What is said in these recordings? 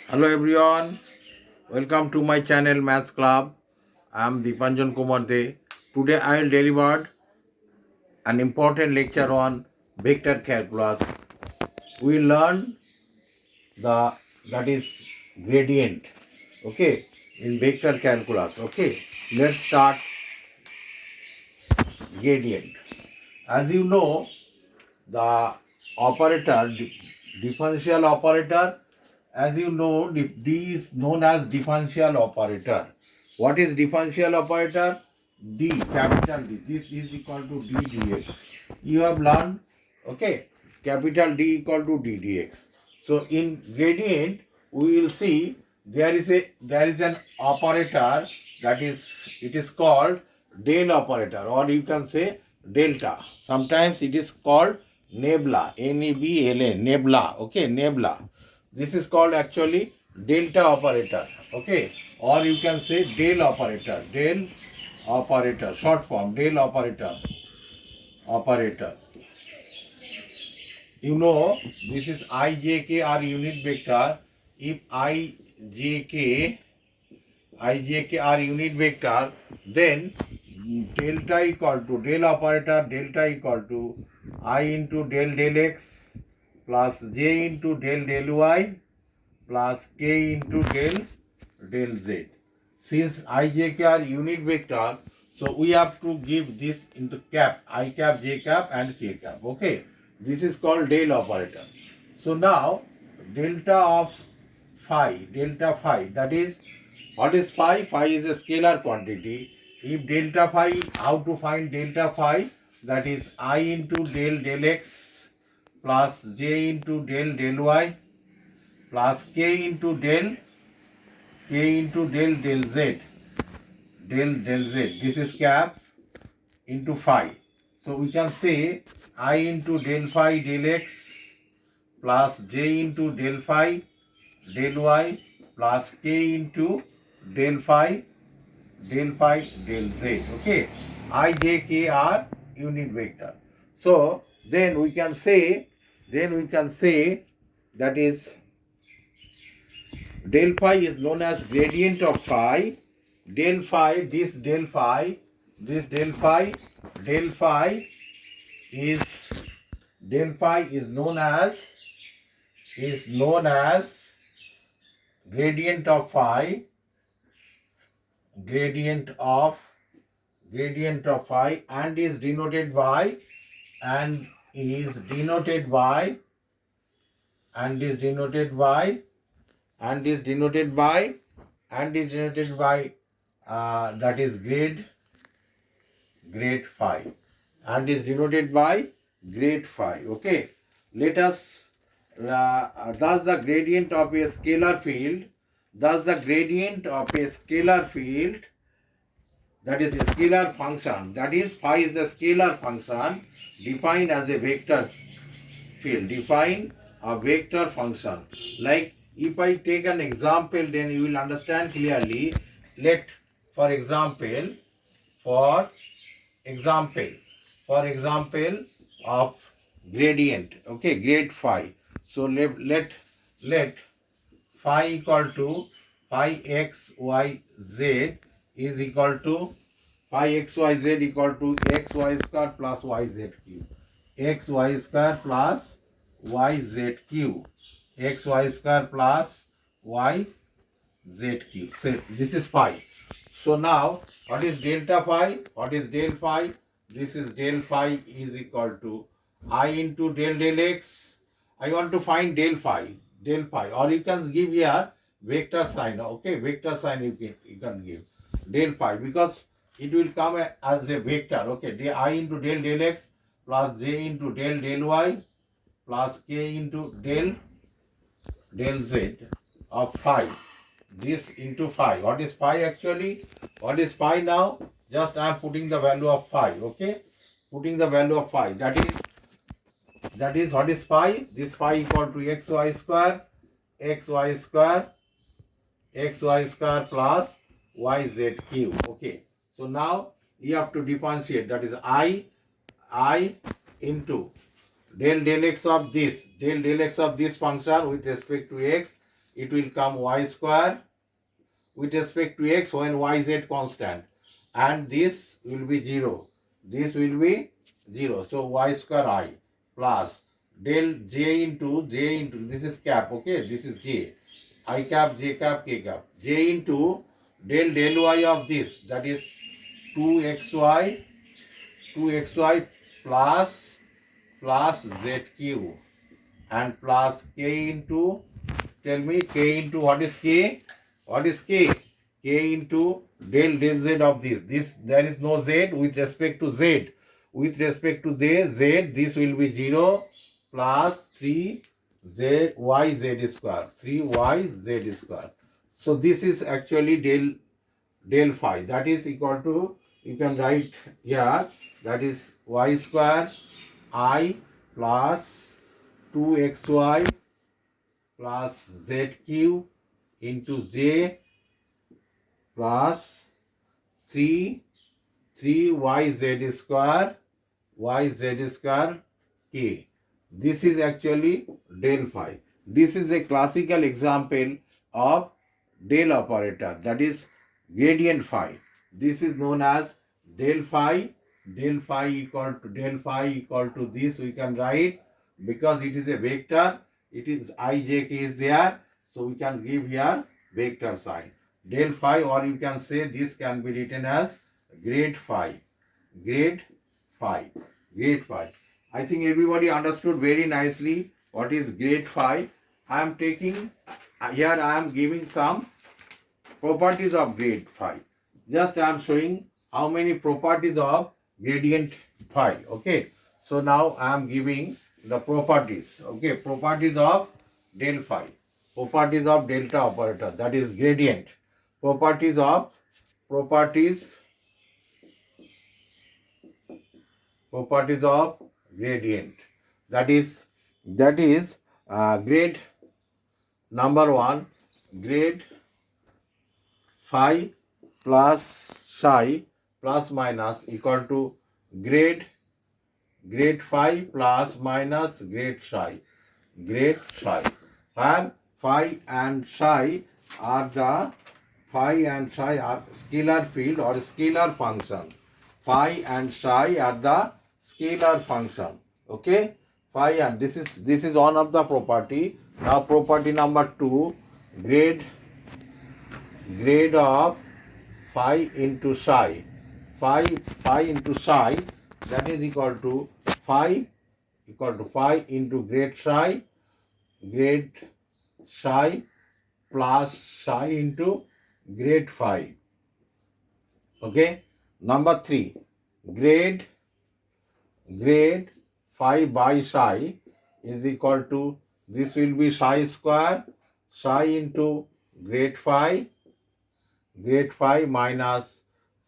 Hello everyone, welcome to my channel Maths Club. I am Dipanjan Kumar De. Today I will deliver an important lecture on vector calculus. We learn the that is gradient. Okay, in vector calculus. Okay, let's start gradient. As you know, the operator differential operator, as you know, D is known as differential operator. What is differential operator? D, capital D. This is equal to d dx. You have learned, okay, capital D equal to d dx. So in gradient we will see there is an operator, that is, it is called del operator, or you can say delta. Sometimes it is called nebula, N-E-B-L-A, nebula. Okay, nebula. This is called actually delta operator. Okay, or you can say del operator, short form del operator. You know, this is I, J, K are unit vector. If I, J, K are unit vector, then delta equal to del operator, delta equal to I into del x plus j into del y plus k into del z. Since I, J, K are unit vector, so we have to give this into cap, I cap, j cap and k cap. Okay, this is called del operator. So now delta phi, that is, what is phi? Phi is a scalar quantity. If delta phi, how to find delta phi? That is I into del x plus j into del y plus k into del z, del z. This is cap into phi. So we can say I into del phi del x plus j into del phi del y plus k into del phi del z. Okay, I, j, k are unit vector. So then we can say that is del phi is known as gradient of phi. Del phi is known as gradient of phi, and is denoted by and is denoted by that is grade phi, and is denoted by grade phi. Okay, let us thus the gradient of a scalar field, that is a scalar function, that is phi is the scalar function defined as a vector field, define a vector function. Like if I take an example, then you will understand clearly. Let, for example, of gradient, okay, grade phi. So let phi equal to phi x y z is equal to phi x y z equal to x y square plus y z cube, x y square plus y z cube, x y square plus y z cube. So this is phi. So now what is delta phi? What is del phi? This is del phi is equal to I into del x. I want to find del phi, or you can give here vector sign. Okay, vector sign you can give del phi, because it will come as a vector. Okay, I into del x plus j into del y plus k into del z of phi. This into phi. What is phi actually? What is phi now? Just I am putting the value of phi. Okay, putting the value of phi. That is what is phi? This phi equal to xy square plus yz cube. Okay, so now you have to differentiate. That is I into del x of this function with respect to x it will come y square with respect to x when yz constant, and this will be 0. This will be 0. So y square I plus del j into this is cap, okay, this is j, I cap, j cap, k cap, j into del y of this, that is 2xy plus zq and plus k into, tell me, k into what is k? What is k? K into del z of this. This, there is no z with respect to z. With respect to z, this will be 0 plus 3yz square. 3yz square. So this is actually del phi. That is equal to, you can write here, that is y square I plus 2xy plus zq into j plus 3yz square k. This is actually del phi. This is a classical example of del operator, that is gradient phi. This is known as del phi. Del phi equal to this we can write, because it is a vector, it is ijk is there, so we can give here vector sign del phi, or you can say this can be written as grade phi. Grade phi. I think everybody understood very nicely what is grade phi. I am taking here, I am giving some properties of grade phi. Just I am showing how many properties of gradient phi. Okay, so now I am giving the properties. Okay, properties of del phi, properties of delta operator, that is gradient, properties of gradient, that is grade number 1, grade phi plus psi plus minus equal to grade phi plus minus grade psi, where phi and psi are scalar field or scalar function. Phi and psi are the scalar function. Okay, phi, and this is one of the property. Now property number 2, grade of phi into psi, phi into psi, that is equal to phi into grade psi plus psi into grade phi. Okay, number 3, grade phi by psi is equal to, this will be psi square, psi into grade phi minus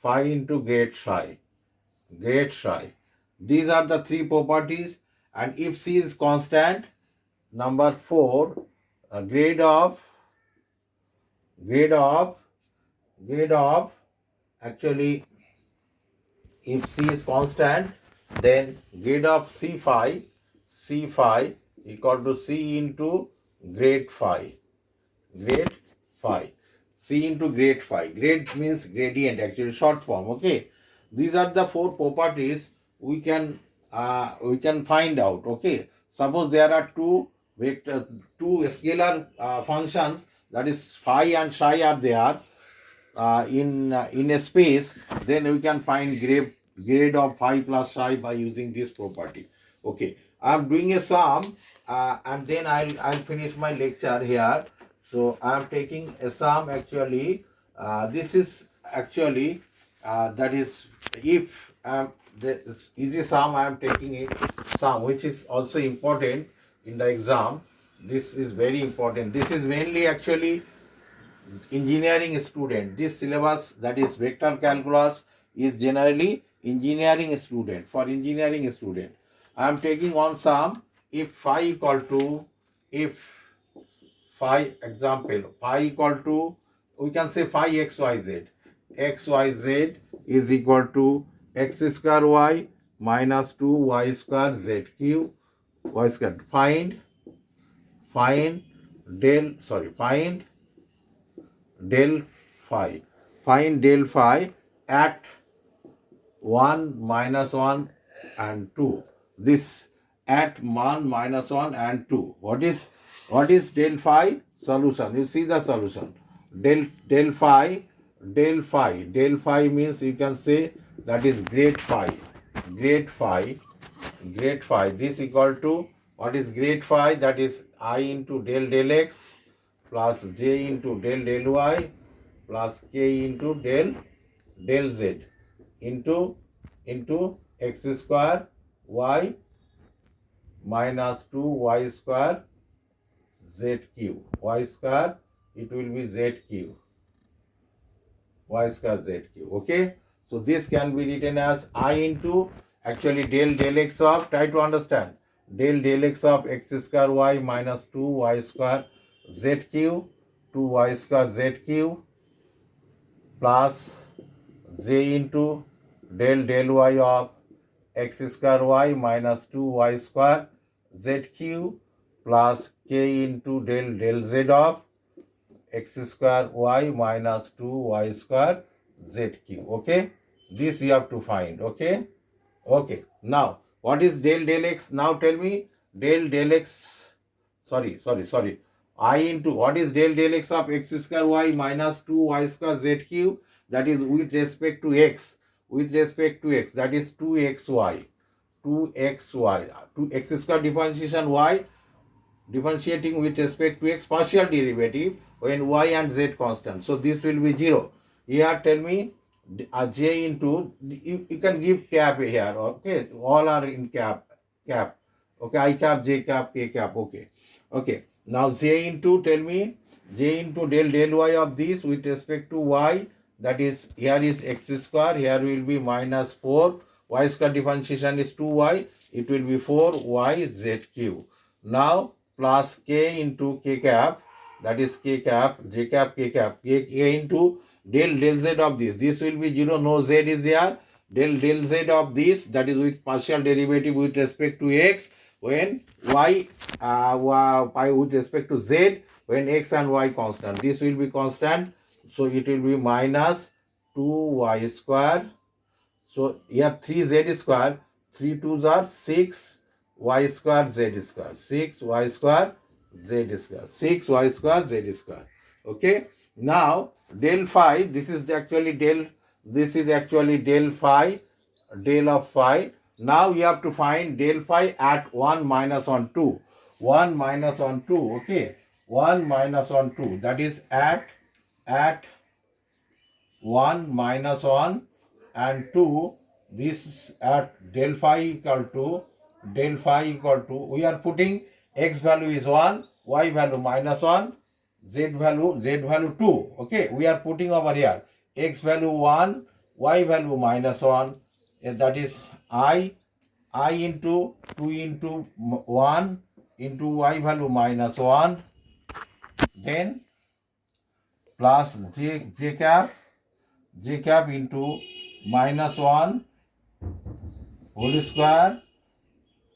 phi into grade psi. These are the 3 properties, and if C is constant, number 4, grade of actually, if C is constant, then grade of C phi equal to C into grade phi. C into grade phi. Grade means gradient, actually short form. Okay, these are the 4 properties we can find out. Okay, suppose there are two scalar functions, that is phi and psi are there in a space, then we can find grade of phi plus psi by using this property. Okay, I am doing a sum and then I'll finish my lecture here. So I am taking a sum actually. This is actually that is, if this easy sum, I am taking a sum which is also important in the exam. This is very important. This is mainly actually engineering student. This syllabus, that is vector calculus, is generally engineering student, for engineering student. I am taking one sum. If phi equal to, we can say phi xyz is equal to x square y minus 2y square z cube y square. Find find del phi. Find del phi at 1, -1 and 2. This at 1, -1 and 2. What is del phi? Solution. You see the solution. Del phi, del phi means you can say that is grade phi. Grade phi, grade phi. This equal to what is grade phi? That is I into del x plus j into del y plus k into del z into x square y minus 2y square z cube. Y square, it will be z cube. Y square z cube. Okay. So this can be written as I into actually del x of, try to understand, del x of x square y minus 2y square z cube, 2y square z cube plus j into del y of x square y minus 2y square z cube plus k into del z of x square y minus 2y square z cube. Okay, this you have to find. Okay, okay. Now what is del x? Now tell me del x. Sorry. I into what is del x of x square y minus 2y square z cube? That is with respect to x. With respect to x, that is 2xy. 2xy. 2x square differentiation y, differentiating with respect to x, partial derivative when y and z constant. So this will be 0. Here tell me j into, you can give cap here. Okay, all are in cap. Okay, I cap, j cap, k cap. Okay. Now j into, tell me j into del y of this with respect to y. That is, here is x square, here will be minus 4. Y square differentiation is 2y. It will be 4y z cube. Now plus k into k cap, that is k cap, j cap, k cap, k into del z of this. This will be 0, no z is there. Del z of this, that is with partial derivative with respect to x when y with respect to z when x and y constant. This will be constant, so it will be minus 2y square. So here 3z square, 3 2s are 6 y square z square, 6 y square z square, 6 y square z square. Okay. Now del phi, this is actually del phi, del of phi. Now you have to find del phi at 1 minus 1 2. 1 minus 1 2. Okay. 1 minus 1 2. That is at 1 minus 1 and 2. This at del phi equal to, we are putting x value is 1, y value minus 1, z value 2. Okay, we are putting over here x value 1, y value minus 1. That is I into 2 into 1 into y value minus 1, then plus j cap into minus 1 whole square.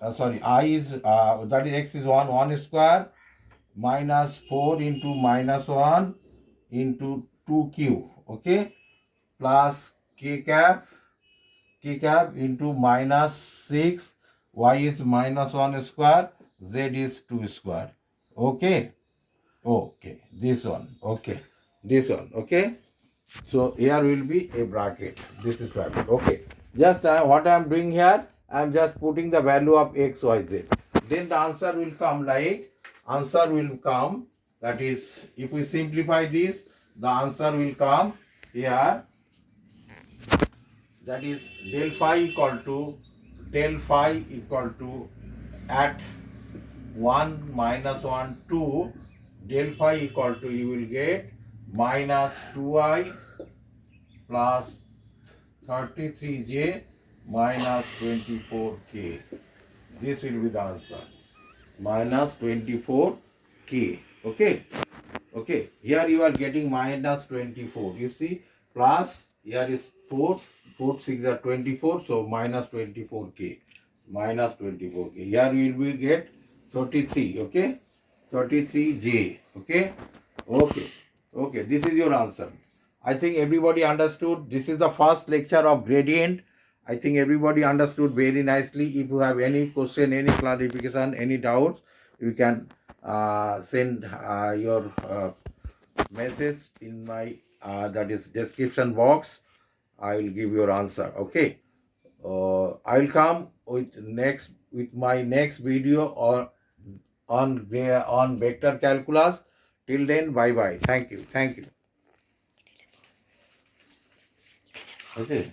I is that is x is 1 square minus 4 into minus 1 into 2 cube. Okay, plus k cap into minus 6, y is minus 1 square, z is 2 square. Okay, this one. Okay, this one. Okay, so here will be a bracket. This is bracket. Okay, just what I am doing here, I am just putting the value of x, y, z. Then the answer will come that is, if we simplify this, the answer will come here. That is del phi equal to at 1 minus 1 2, del phi equal to, you will get minus 2i plus 33j minus 24k. This will be the answer. Minus 24k. Okay. Here you are getting minus 24. You see, plus here is 4. 4 6 are 24. So minus 24k. Here you will get 33. Okay. 33J. Okay? Okay. This is your answer. I think everybody understood. This is the first lecture of gradient. I think everybody understood very nicely. If you have any question, any clarification, any doubts, you can send your message in my that is description box. I will give your answer. Okay. I will come with my next video or on vector calculus. Till then, bye bye. Thank you. Okay.